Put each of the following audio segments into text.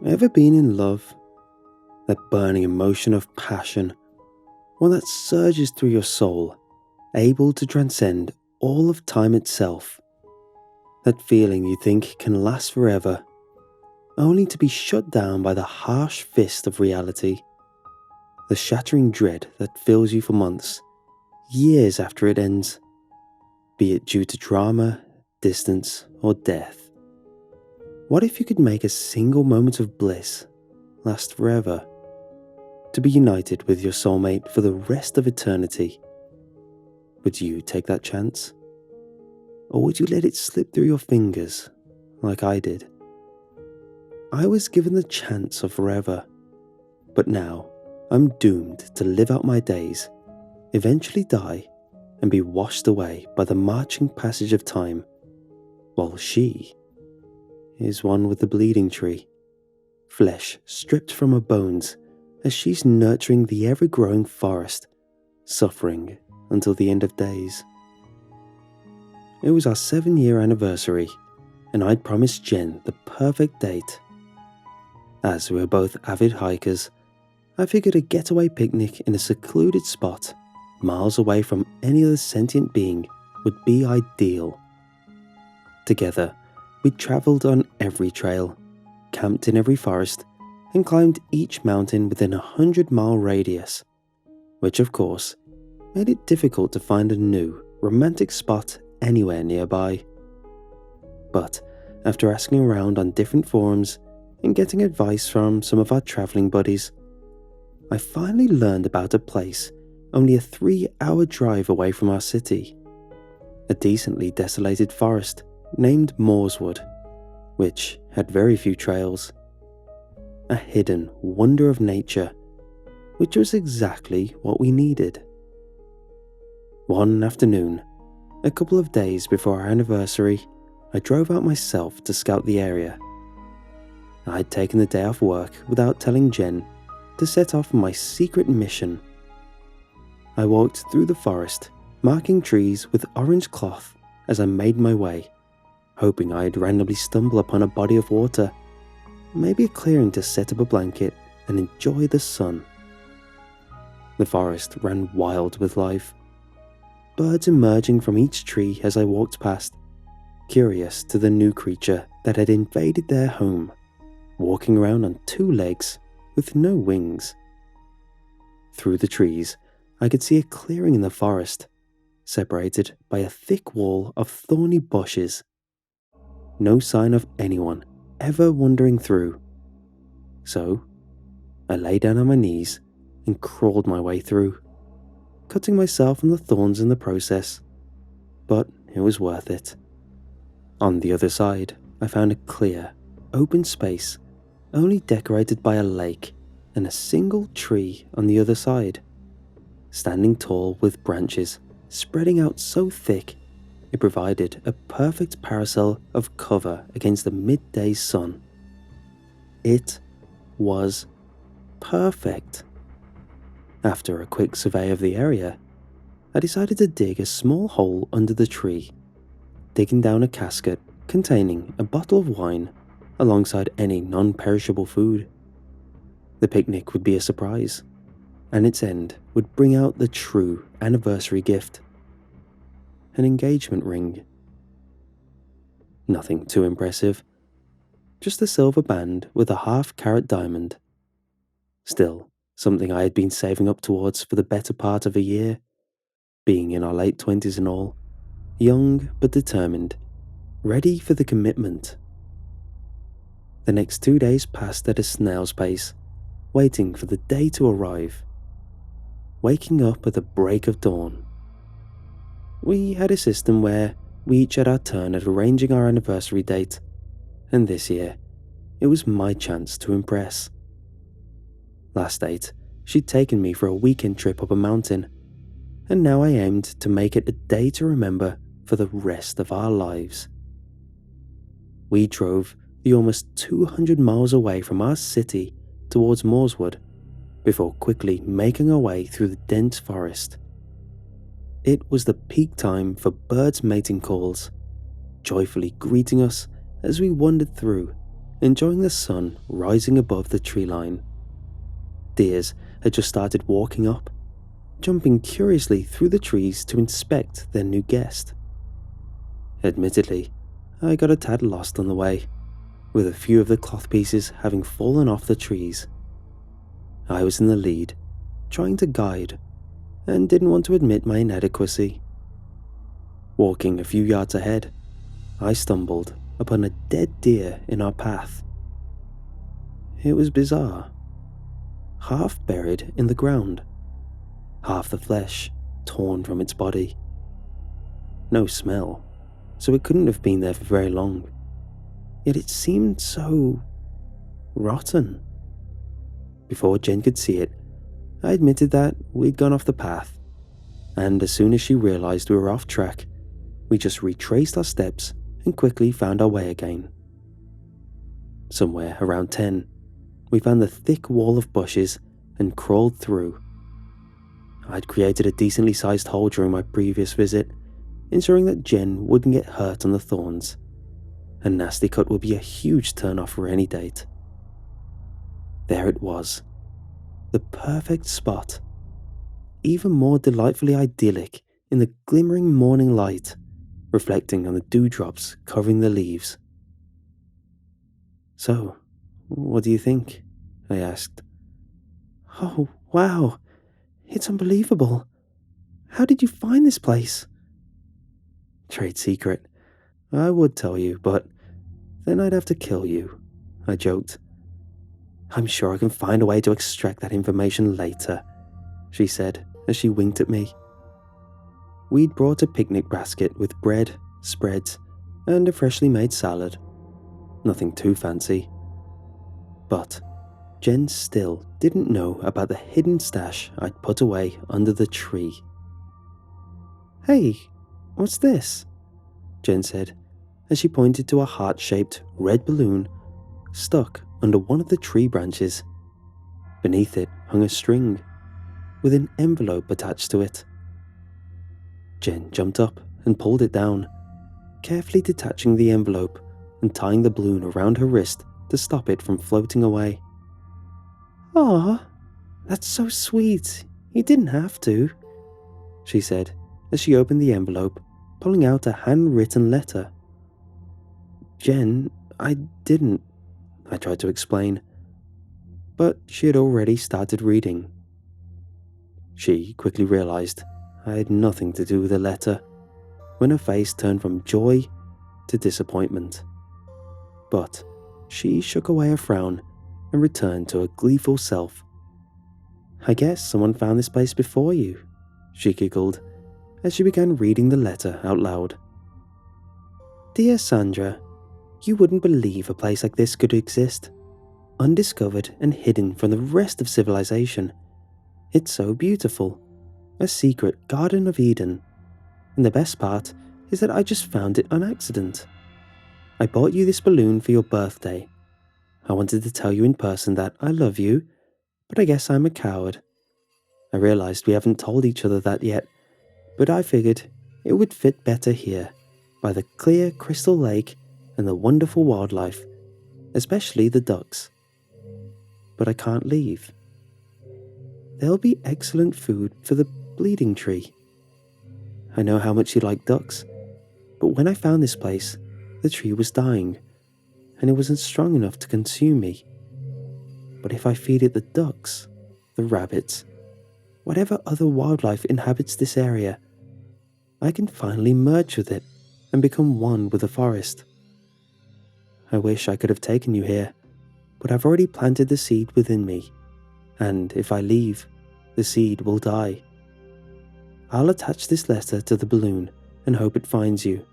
Ever been in love? That burning emotion of passion, one that surges through your soul, able to transcend all of time itself. That feeling you think can last forever, only to be shut down by the harsh fist of reality. The shattering dread that fills you for months, years after it ends, be it due to trauma, distance, or death. What if you could make a single moment of bliss last forever? To be united with your soulmate for the rest of eternity. Would you take that chance? Or would you let it slip through your fingers like I did? I was given the chance of forever, but now I'm doomed to live out my days, eventually die, and be washed away by the marching passage of time, while she is one with the bleeding tree, flesh stripped from her bones as she's nurturing the ever-growing forest, suffering until the end of days. It was our 7-year anniversary, and I'd promised Jen the perfect date. As we were both avid hikers, I figured a getaway picnic in a secluded spot, miles away from any other sentient being, would be ideal. Together, we travelled on every trail, camped in every forest, and climbed each mountain within a 100-mile radius, which of course made it difficult to find a new, romantic spot anywhere nearby. But after asking around on different forums and getting advice from some of our travelling buddies, I finally learned about a place only a 3-hour drive away from our city, a decently desolated forest named Moorswood, which had very few trails. A hidden wonder of nature, which was exactly what we needed. One afternoon, a couple of days before our anniversary, I drove out myself to scout the area. I had taken the day off work without telling Jen to set off on my secret mission. I walked through the forest, marking trees with orange cloth as I made my way, hoping I'd randomly stumble upon a body of water, maybe a clearing to set up a blanket and enjoy the sun. The forest ran wild with life, birds emerging from each tree as I walked past, curious to the new creature that had invaded their home, walking around on 2 legs with no wings. Through the trees, I could see a clearing in the forest, separated by a thick wall of thorny bushes. No sign of anyone ever wandering through. So, I lay down on my knees and crawled my way through, cutting myself on the thorns in the process, but it was worth it. On the other side, I found a clear, open space, only decorated by a lake and a single tree on the other side, standing tall with branches spreading out so thick it provided a perfect parasol of cover against the midday sun. It was perfect. After a quick survey of the area, I decided to dig a small hole under the tree, digging down a casket containing a bottle of wine alongside any non-perishable food. The picnic would be a surprise, and its end would bring out the true anniversary gift: an engagement ring. Nothing too impressive, just a silver band with a half-carat diamond. Still, something I had been saving up towards for the better part of a year, being in our late 20s and all, young but determined, ready for the commitment. The next 2 days passed at a snail's pace, waiting for the day to arrive. Waking up at the break of dawn. We had a system where we each had our turn at arranging our anniversary date, and this year, it was my chance to impress. Last date, she'd taken me for a weekend trip up a mountain, and now I aimed to make it a day to remember for the rest of our lives. We drove the almost 200 miles away from our city towards Moorswood, before quickly making our way through the dense forest. It was the peak time for birds' mating calls, joyfully greeting us as we wandered through enjoying the sun rising above the tree line. Deers had just started walking up, jumping curiously through the trees to inspect their new guest. Admittedly, I got a tad lost on the way, with a few of the cloth pieces having fallen off the trees. I was in the lead, trying to guide, and didn't want to admit my inadequacy. Walking a few yards ahead, I stumbled upon a dead deer in our path. It was bizarre. Half buried in the ground, half the flesh torn from its body. No smell, so it couldn't have been there for very long. Yet it seemed so rotten. Before Jen could see it, I admitted that we'd gone off the path, and as soon as she realized we were off track, we just retraced our steps and quickly found our way again. Somewhere around 10, we found the thick wall of bushes and crawled through. I'd created a decently sized hole during my previous visit, ensuring that Jen wouldn't get hurt on the thorns. A nasty cut would be a huge turn-off for any date. There it was, the perfect spot, even more delightfully idyllic in the glimmering morning light, reflecting on the dewdrops covering the leaves. "So, what do you think?" I asked. "Oh, wow, it's unbelievable. How did you find this place?" "Trade secret. I would tell you, but then I'd have to kill you," I joked. "I'm sure I can find a way to extract that information later," she said as she winked at me. We'd brought a picnic basket with bread, spreads, and a freshly made salad. Nothing too fancy. But Jen still didn't know about the hidden stash I'd put away under the tree. "Hey, what's this?" Jen said as she pointed to a heart-shaped red balloon stuck under one of the tree branches. Beneath it hung a string, with an envelope attached to it. Jen jumped up and pulled it down, carefully detaching the envelope and tying the balloon around her wrist to stop it from floating away. "Aw, that's so sweet. You didn't have to," she said as she opened the envelope, pulling out a handwritten letter. "Jen, I didn't," I tried to explain, but she had already started reading. She quickly realized I had nothing to do with the letter when her face turned from joy to disappointment. But she shook away a frown and returned to her gleeful self. "I guess someone found this place before you," she giggled as she began reading the letter out loud. "Dear Sandra, you wouldn't believe a place like this could exist, undiscovered and hidden from the rest of civilization. It's so beautiful, a secret Garden of Eden. And the best part is that I just found it on accident. I bought you this balloon for your birthday. I wanted to tell you in person that I love you, but I guess I'm a coward. I realized we haven't told each other that yet, but I figured it would fit better here, by the clear crystal lake and the wonderful wildlife, especially the ducks. But I can't leave. There'll be excellent food for the bleeding tree. I know how much you like ducks, but when I found this place, the tree was dying, and it wasn't strong enough to consume me. But if I feed it the ducks, the rabbits, whatever other wildlife inhabits this area, I can finally merge with it and become one with the forest. I wish I could have taken you here, but I've already planted the seed within me, and if I leave, the seed will die. I'll attach this letter to the balloon and hope it finds you.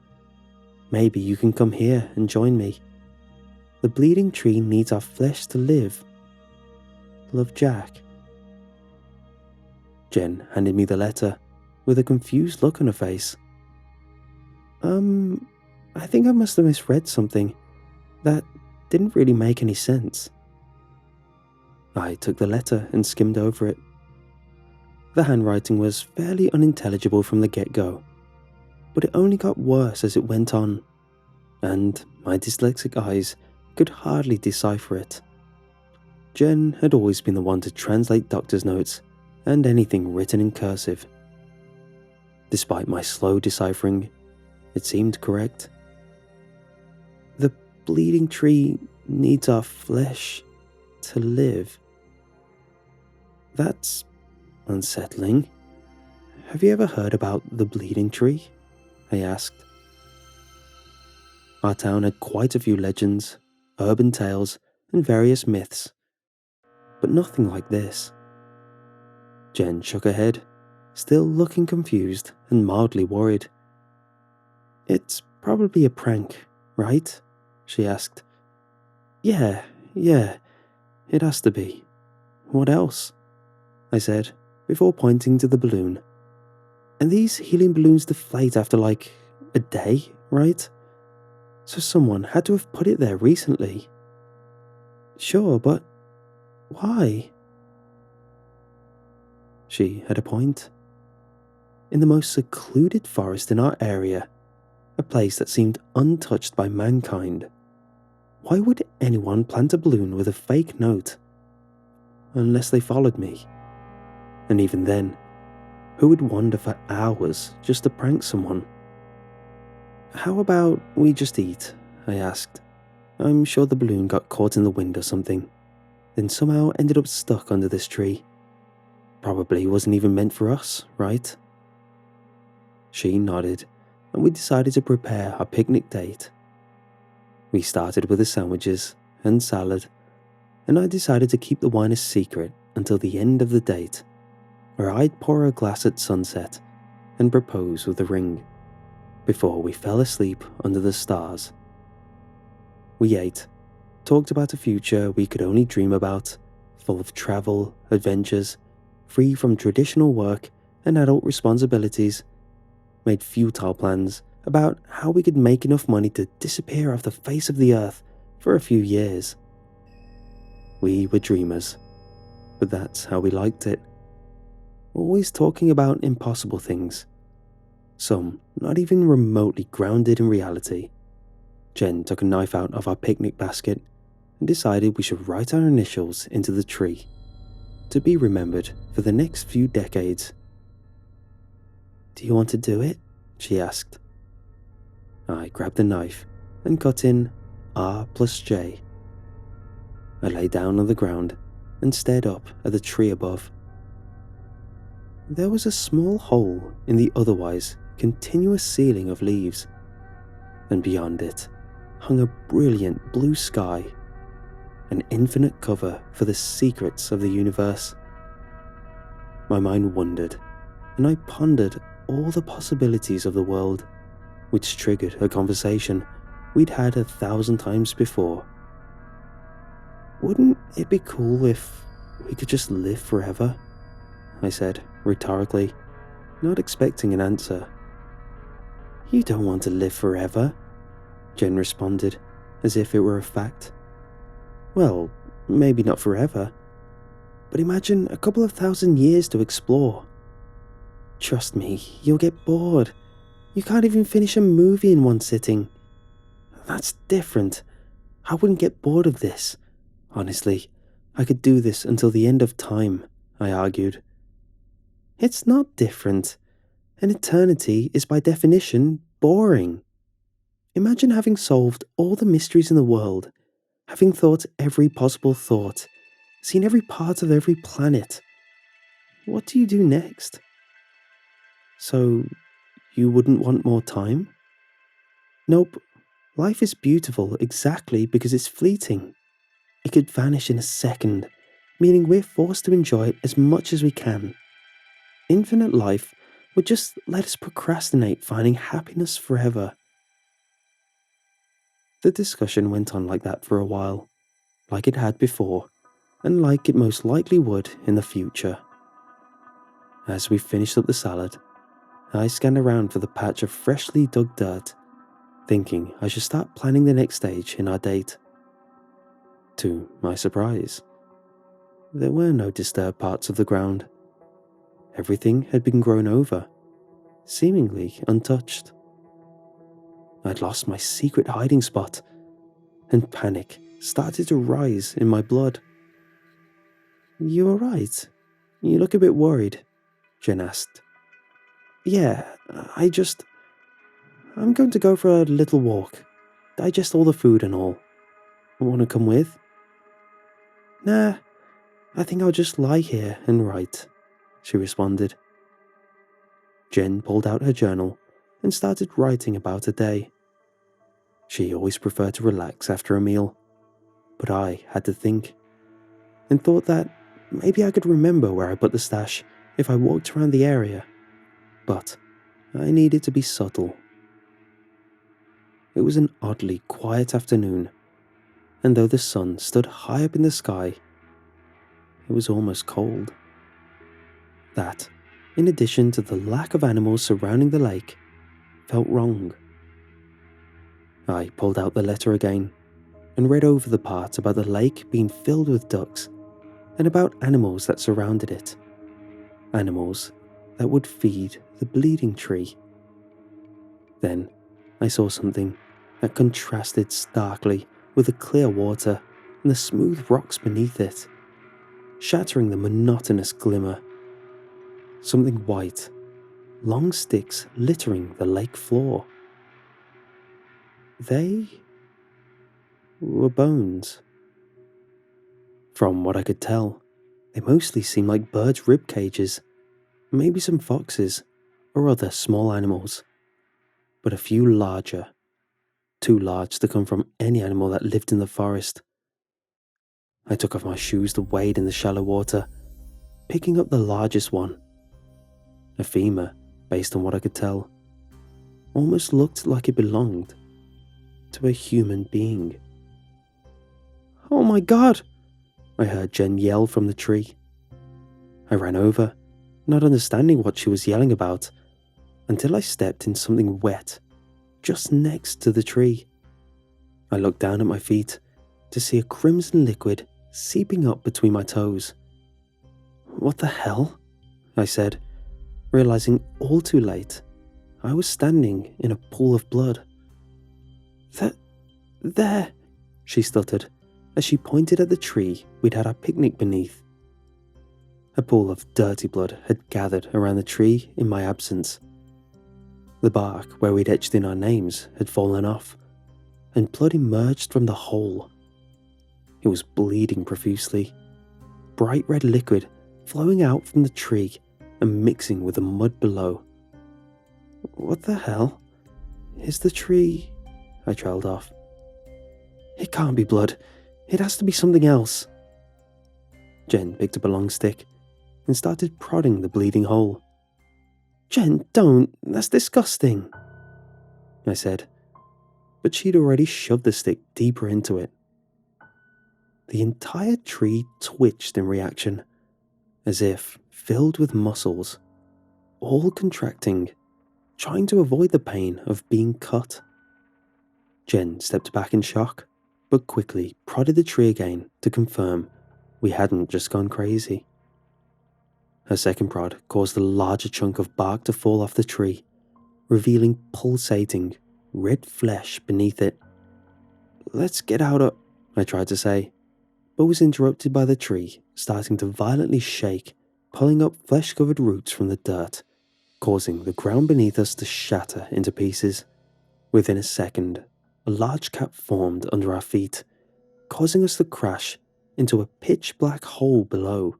Maybe you can come here and join me. The bleeding tree needs our flesh to live. Love, Jack." Jen handed me the letter with a confused look on her face. I think I must have misread something. That didn't really make any sense." I took the letter and skimmed over it. The handwriting was fairly unintelligible from the get-go, but it only got worse as it went on, and my dyslexic eyes could hardly decipher it. Jen had always been the one to translate doctor's notes and anything written in cursive. Despite my slow deciphering, it seemed correct. The bleeding tree needs our flesh to live. That's unsettling. Have you ever heard about the bleeding tree? I asked. Our town had quite a few legends, urban tales, and various myths, but nothing like this. Jen shook her head, still looking confused and mildly worried. It's probably a prank, right? She asked. Yeah, it has to be. What else? I said, before pointing to the balloon. And these helium balloons deflate after like a day, right? So someone had to have put it there recently. Sure, but why? She had a point. In the most secluded forest in our area, a place that seemed untouched by mankind, why would anyone plant a balloon with a fake note? Unless they followed me. And even then, who would wander for hours just to prank someone? How about we just eat? I asked. I'm sure the balloon got caught in the wind or something, then somehow ended up stuck under this tree. Probably wasn't even meant for us, right? She nodded, and we decided to prepare our picnic date. We started with the sandwiches and salad, and I decided to keep the wine a secret until the end of the date, where I'd pour a glass at sunset and propose with a ring, before we fell asleep under the stars. We ate, talked about a future we could only dream about, full of travel, adventures, free from traditional work and adult responsibilities, made futile plans about how we could make enough money to disappear off the face of the earth for a few years. We were dreamers, but that's how we liked it. Always talking about impossible things, some not even remotely grounded in reality. Jen took a knife out of our picnic basket and decided we should write our initials into the tree, to be remembered for the next few decades. Do you want to do it? She asked. I grabbed the knife and cut in R+J. I lay down on the ground and stared up at the tree above. There was a small hole in the otherwise continuous ceiling of leaves, and beyond it hung a brilliant blue sky, an infinite cover for the secrets of the universe. My mind wandered, and I pondered all the possibilities of the world, which triggered a conversation we'd had 1,000 times before. Wouldn't it be cool if we could just live forever? I said, rhetorically, not expecting an answer. You don't want to live forever, Jen responded, as if it were a fact. Well, maybe not forever, but imagine a couple of 1,000 years to explore. Trust me, you'll get bored. You can't even finish a movie in one sitting. That's different. I wouldn't get bored of this. Honestly, I could do this until the end of time, I argued. It's not different. An eternity is by definition boring. Imagine having solved all the mysteries in the world, having thought every possible thought, seen every part of every planet. What do you do next? So, you wouldn't want more time? Nope. Life is beautiful exactly because it's fleeting. It could vanish in a second, meaning we're forced to enjoy it as much as we can. Infinite life would just let us procrastinate finding happiness forever. The discussion went on like that for a while, like it had before, and like it most likely would in the future. As we finished up the salad, I scanned around for the patch of freshly dug dirt, thinking I should start planning the next stage in our date. To my surprise, there were no disturbed parts of the ground. Everything had been grown over, seemingly untouched. I'd lost my secret hiding spot, and panic started to rise in my blood. "You alright? You look a bit worried," Jen asked. "Yeah, I'm going to go for a little walk, digest all the food and all. Want to come with?" "Nah, I think I'll just lie here and write," she responded. Jen pulled out her journal and started writing about her day. She always preferred to relax after a meal, but I had to think, and thought that maybe I could remember where I put the stash if I walked around the area, but I needed to be subtle. It was an oddly quiet afternoon, and though the sun stood high up in the sky, it was almost cold. That, in addition to the lack of animals surrounding the lake, felt wrong. I pulled out the letter again and read over the part about the lake being filled with ducks and about animals that surrounded it. Animals that would feed the bleeding tree. Then I saw something that contrasted starkly with the clear water and the smooth rocks beneath it, shattering the monotonous glimmer. Something white, long sticks littering the lake floor. They were bones. From what I could tell, they mostly seemed like birds' rib cages, maybe some foxes or other small animals, but a few larger, too large to come from any animal that lived in the forest. I took off my shoes to wade in the shallow water, picking up the largest one. A femur, based on what I could tell, almost looked like it belonged to a human being. "Oh my God!" I heard Jen yell from the tree. I ran over, not understanding what she was yelling about, until I stepped in something wet just next to the tree. I looked down at my feet to see a crimson liquid seeping up between my toes. "What the hell?" I said, realizing all too late I was standing in a pool of blood. There," she stuttered as she pointed at the tree we'd had our picnic beneath. A pool of dirty blood had gathered around the tree in my absence. The bark where we'd etched in our names had fallen off, and blood emerged from the hole. It was bleeding profusely, bright red liquid flowing out from the tree and mixing with the mud below. "What the hell? Is the tree—" I trailed off. "It can't be blood. It has to be something else." Jen picked up a long stick and started prodding the bleeding hole. "Jen, don't. That's disgusting," I said, but she'd already shoved the stick deeper into it. The entire tree twitched in reaction, as if filled with muscles, all contracting, trying to avoid the pain of being cut. Jen stepped back in shock, but quickly prodded the tree again to confirm we hadn't just gone crazy. Her second prod caused a larger chunk of bark to fall off the tree, revealing pulsating, red flesh beneath it. "Let's get out of—" I tried to say, but was interrupted by the tree starting to violently shake, pulling up flesh-covered roots from the dirt, causing the ground beneath us to shatter into pieces. Within a second, a large cap formed under our feet, causing us to crash into a pitch-black hole below.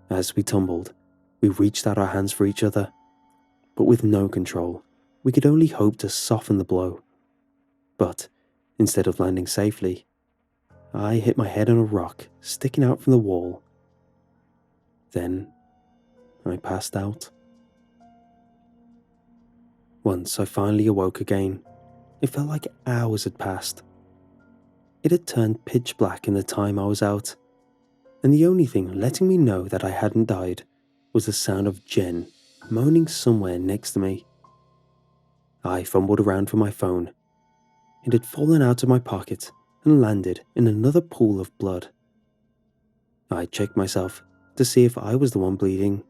As we tumbled, we reached out our hands for each other, but with no control, we could only hope to soften the blow. But instead of landing safely, I hit my head on a rock sticking out from the wall. Then I passed out. Once I finally awoke again, it felt like hours had passed. It had turned pitch black in the time I was out, and the only thing letting me know that I hadn't died was the sound of Jen moaning somewhere next to me. I fumbled around for my phone. It had fallen out of my pocket and landed in another pool of blood. I checked myself to see if I was the one bleeding,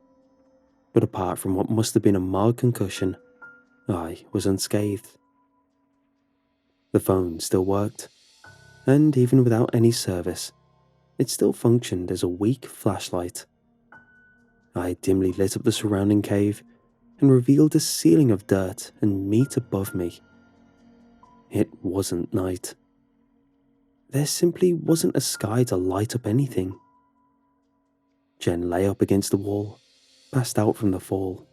but apart from what must have been a mild concussion, I was unscathed. The phone still worked, and even without any service, it still functioned as a weak flashlight. I dimly lit up the surrounding cave and revealed a ceiling of dirt and meat above me. It wasn't night. There simply wasn't a sky to light up anything. Jen lay up against the wall, passed out from the fall.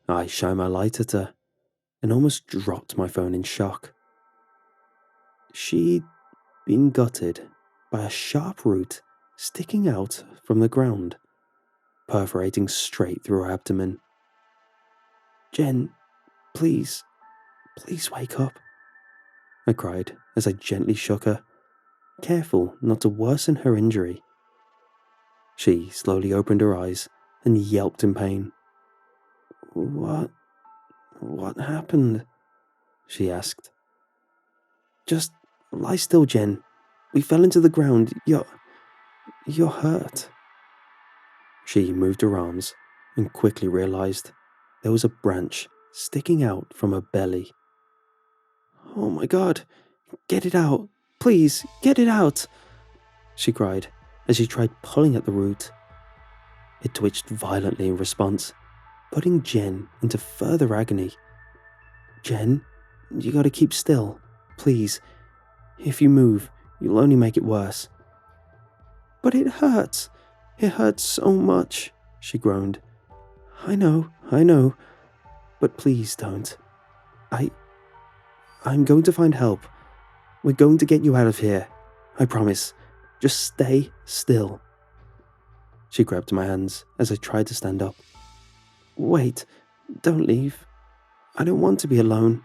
I shined my light at her and almost dropped my phone in shock. She'd been gutted by a sharp root sticking out from the ground, perforating straight through her abdomen. "Jen, please wake up," I cried as I gently shook her, careful not to worsen her injury. She slowly opened her eyes and yelped in pain. What happened?" she asked. "Just lie still, Jen. We fell into the ground. You're hurt." She moved her arms and quickly realized there was a branch sticking out from her belly. "Oh my God, get it out. Please, get it out," she cried as she tried pulling at the root. It twitched violently in response, putting Jen into further agony. "Jen, you gotta keep still, please. If you move, you'll only make it worse." "But it hurts. It hurts so much," she groaned. I know, but please don't. I'm going to find help. We're going to get you out of here. I promise. Just stay still." She grabbed my hands as I tried to stand up. "Wait, don't leave. I don't want to be alone.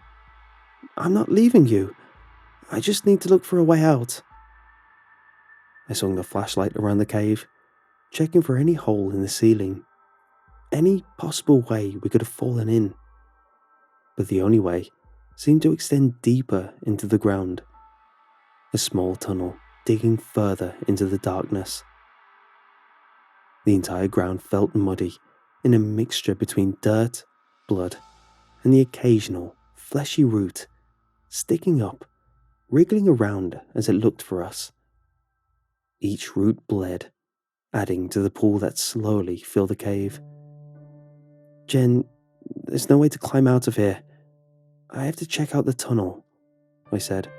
I'm not leaving you. I just need to look for a way out." I swung the flashlight around the cave, checking for any hole in the ceiling, any possible way we could have fallen in. But the only way seemed to extend deeper into the ground, a small tunnel digging further into the darkness. The entire ground felt muddy, in a mixture between dirt, blood, and the occasional fleshy root sticking up, wriggling around as it looked for us. Each root bled, adding to the pool that slowly filled the cave. "Jen, there's no way to climb out of here. I have to check out the tunnel," I said.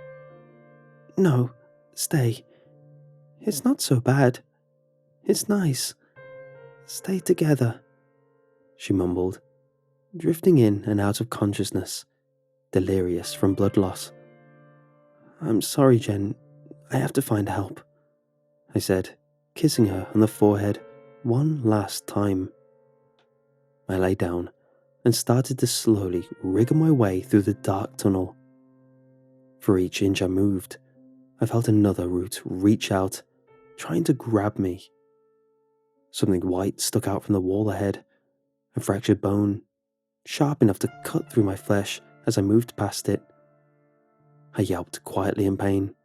"No, stay. It's not so bad. It's nice. Stay together," she mumbled, drifting in and out of consciousness, delirious from blood loss. "I'm sorry, Jen. I have to find help," I said, kissing her on the forehead one last time. I lay down and started to slowly wriggle my way through the dark tunnel. For each inch I moved, I felt another root reach out, trying to grab me. Something white stuck out from the wall ahead, a fractured bone, sharp enough to cut through my flesh as I moved past it. I yelped quietly in pain,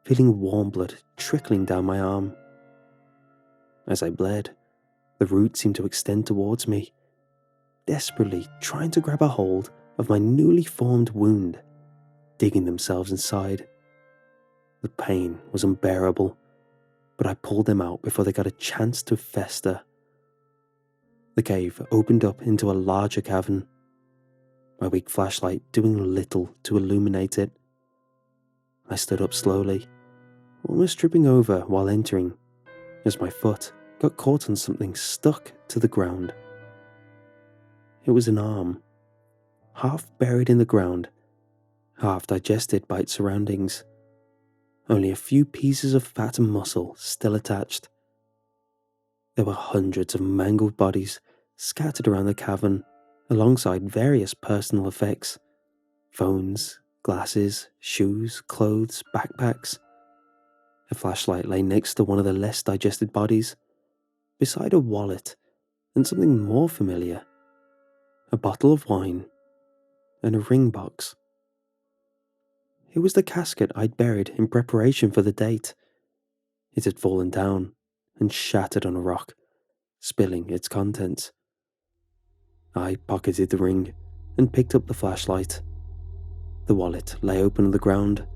feeling warm blood trickling down my arm. As I bled, the root seemed to extend towards me, desperately trying to grab a hold of my newly formed wound, digging themselves inside. The pain was unbearable, but I pulled them out before they got a chance to fester. The cave opened up into a larger cavern, my weak flashlight doing little to illuminate it. I stood up slowly, almost tripping over while entering, as my foot got caught on something stuck to the ground. It was an arm, half buried in the ground, half digested by its surroundings, only a few pieces of fat and muscle still attached. There were hundreds of mangled bodies scattered around the cavern, alongside various personal effects: phones, glasses, shoes, clothes, backpacks. A flashlight lay next to one of the less digested bodies, beside a wallet and something more familiar: a bottle of wine and a ring box. It was the casket I'd buried in preparation for the date. It had fallen down and shattered on a rock, spilling its contents. I pocketed the ring and picked up the flashlight. The wallet lay open on the ground,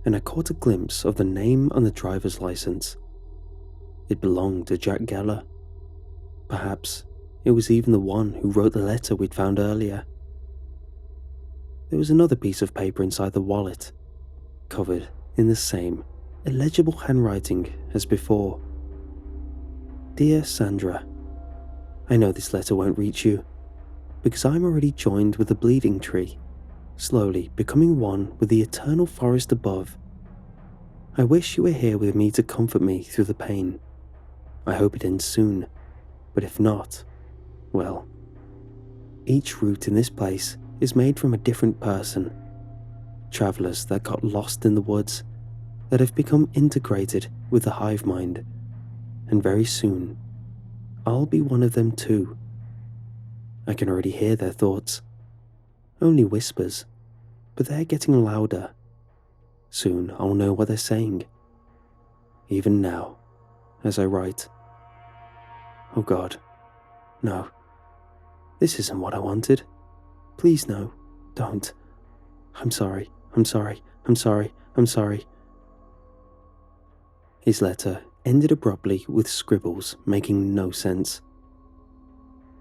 and I caught a glimpse of the name on the driver's license. It belonged to Jack Geller. Perhaps it was even the one who wrote the letter we'd found earlier. There was another piece of paper inside the wallet, covered in the same illegible handwriting as before. Dear Sandra, I know this letter won't reach you, because I'm already joined with the bleeding tree, slowly becoming one with the eternal forest above. I wish you were here with me to comfort me through the pain. I hope it ends soon, but if not, well, each root in this place is made from a different person. Travelers that got lost in the woods, that have become integrated with the hive mind, and very soon, I'll be one of them too. I can already hear their thoughts. Only whispers, but they're getting louder. Soon I'll know what they're saying. Even now, as I write. Oh God, no. This isn't what I wanted. Please no, don't. I'm sorry, I'm sorry, I'm sorry, I'm sorry. His letter ended abruptly with scribbles making no sense.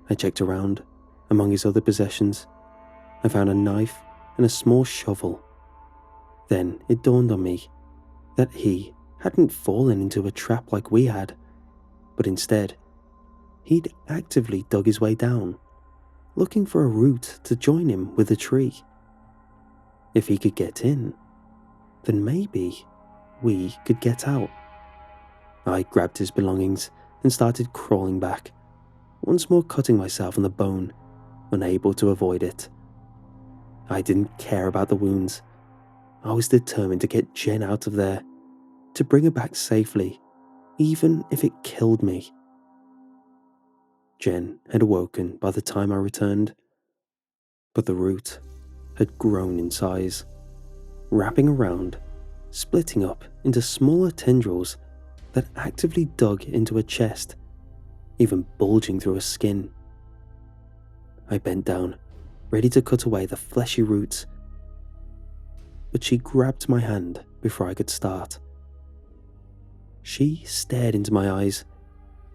I checked around. Among his other possessions, I found a knife and a small shovel. Then it dawned on me that he hadn't fallen into a trap like we had, but instead, he'd actively dug his way down, looking for a route to join him with the tree. If he could get in, then maybe we could get out. I grabbed his belongings and started crawling back, once more cutting myself on the bone, unable to avoid it. I didn't care about the wounds. I was determined to get Jen out of there, to bring her back safely, even if it killed me. Jen had awoken by the time I returned, but the root had grown in size, wrapping around, splitting up into smaller tendrils that actively dug into her chest, even bulging through her skin. I bent down, ready to cut away the fleshy roots, but she grabbed my hand before I could start. She stared into my eyes,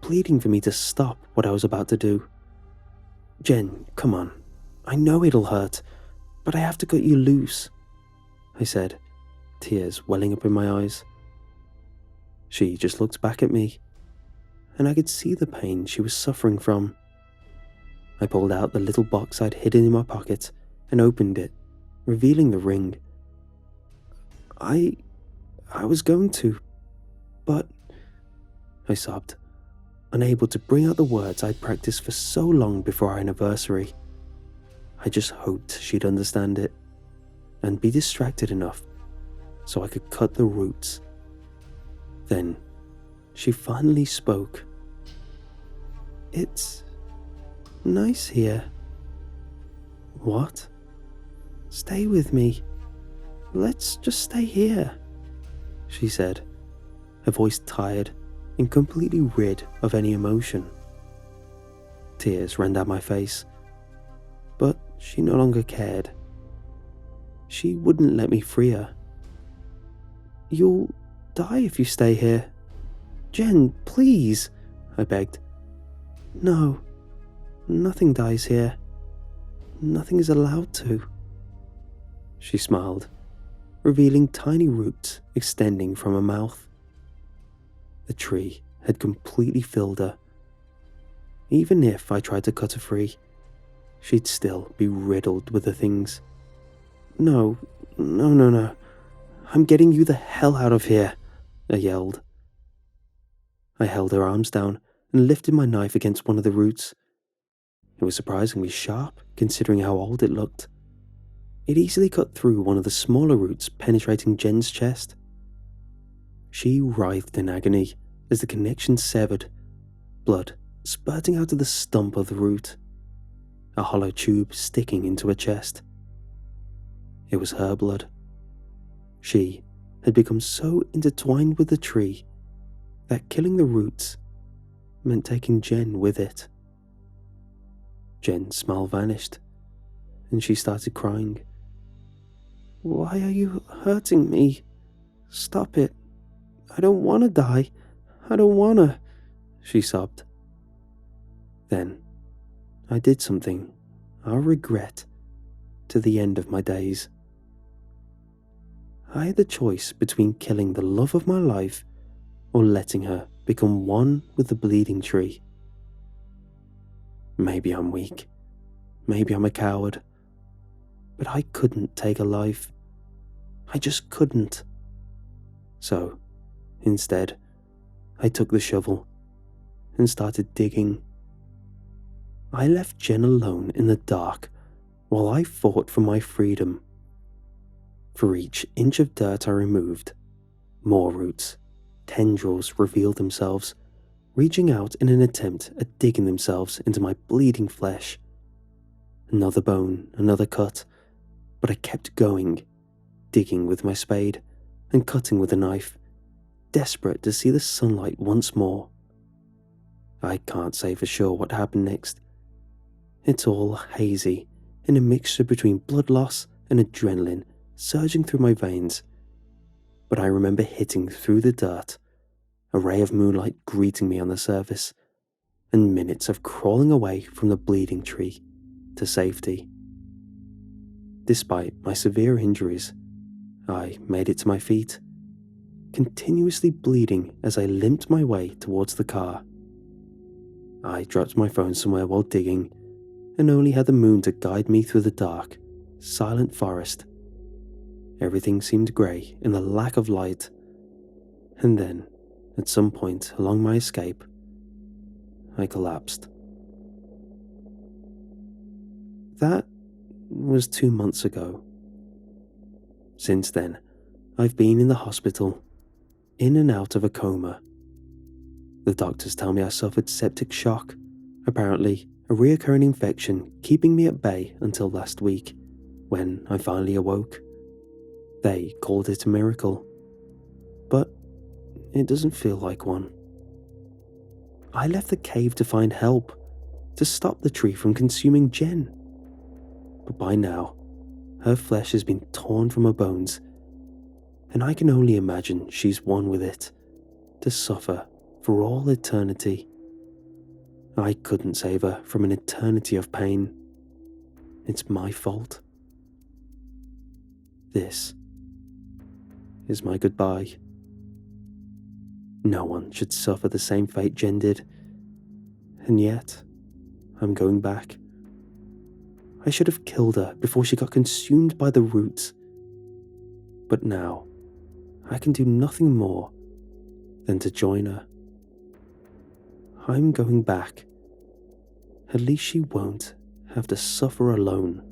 pleading for me to stop what I was about to do. Jen, come on. I know it'll hurt, but I have to cut you loose, I said, tears welling up in my eyes. She just looked back at me, and I could see the pain she was suffering from. I pulled out the little box I'd hidden in my pocket and opened it, revealing the ring. I was going to, but I sobbed, unable to bring out the words I'd practiced for so long before our anniversary. I just hoped she'd understand it and be distracted enough so I could cut the roots. Then she finally spoke. It's nice here. What? Stay with me. Let's just stay here, she said, her voice tired and completely rid of any emotion. Tears ran down my face, but she no longer cared. She wouldn't let me free her. You'll die if you stay here. Jen, please, I begged. No, nothing dies here. Nothing is allowed to. She smiled, revealing tiny roots extending from her mouth. The tree had completely filled her. Even if I tried to cut her free, she'd still be riddled with the things. No. I'm getting you the hell out of here, I yelled. I held her arms down and lifted my knife against one of the roots. It was surprisingly sharp, considering how old it looked. It easily cut through one of the smaller roots, penetrating Jen's chest. She writhed in agony as the connection severed, blood spurting out of the stump of the root, a hollow tube sticking into her chest. It was her blood. She had become so intertwined with the tree that killing the roots meant taking Jen with it. Jen's smile vanished, and she started crying. Why are you hurting me? Stop it. I don't want to die. I don't want to, she sobbed. Then I did something I'll regret to the end of my days. I had the choice between killing the love of my life or letting her become one with the bleeding tree. Maybe I'm weak. Maybe I'm a coward. But I couldn't take a life. I just couldn't. So, instead, I took the shovel and started digging. I left Jen alone in the dark while I fought for my freedom. For each inch of dirt I removed, more roots, tendrils revealed themselves, reaching out in an attempt at digging themselves into my bleeding flesh. Another bone, another cut, but I kept going, digging with my spade and cutting with a knife, desperate to see the sunlight once more. I can't say for sure what happened next. It's all hazy, in a mixture between blood loss and adrenaline surging through my veins. But I remember hitting through the dirt, a ray of moonlight greeting me on the surface, and minutes of crawling away from the bleeding tree to safety. Despite my severe injuries, I made it to my feet, continuously bleeding as I limped my way towards the car. I dropped my phone somewhere while digging, and only had the moon to guide me through the dark, silent forest. Everything seemed grey in the lack of light, and then, at some point along my escape, I collapsed. That was 2 months ago. Since then, I've been in the hospital, in and out of a coma. The doctors tell me I suffered septic shock, apparently a recurring infection keeping me at bay until last week, when I finally awoke. They called it a miracle, but it doesn't feel like one. I left the cave to find help, to stop the tree from consuming Jen. But by now, her flesh has been torn from her bones, and I can only imagine she's one with it, to suffer for all eternity. I couldn't save her from an eternity of pain. It's my fault. This is my goodbye. No one should suffer the same fate Jen did, and yet I'm going back. I should have killed her before she got consumed by the roots. But now, I can do nothing more than to join her. I'm going back. At least she won't have to suffer alone.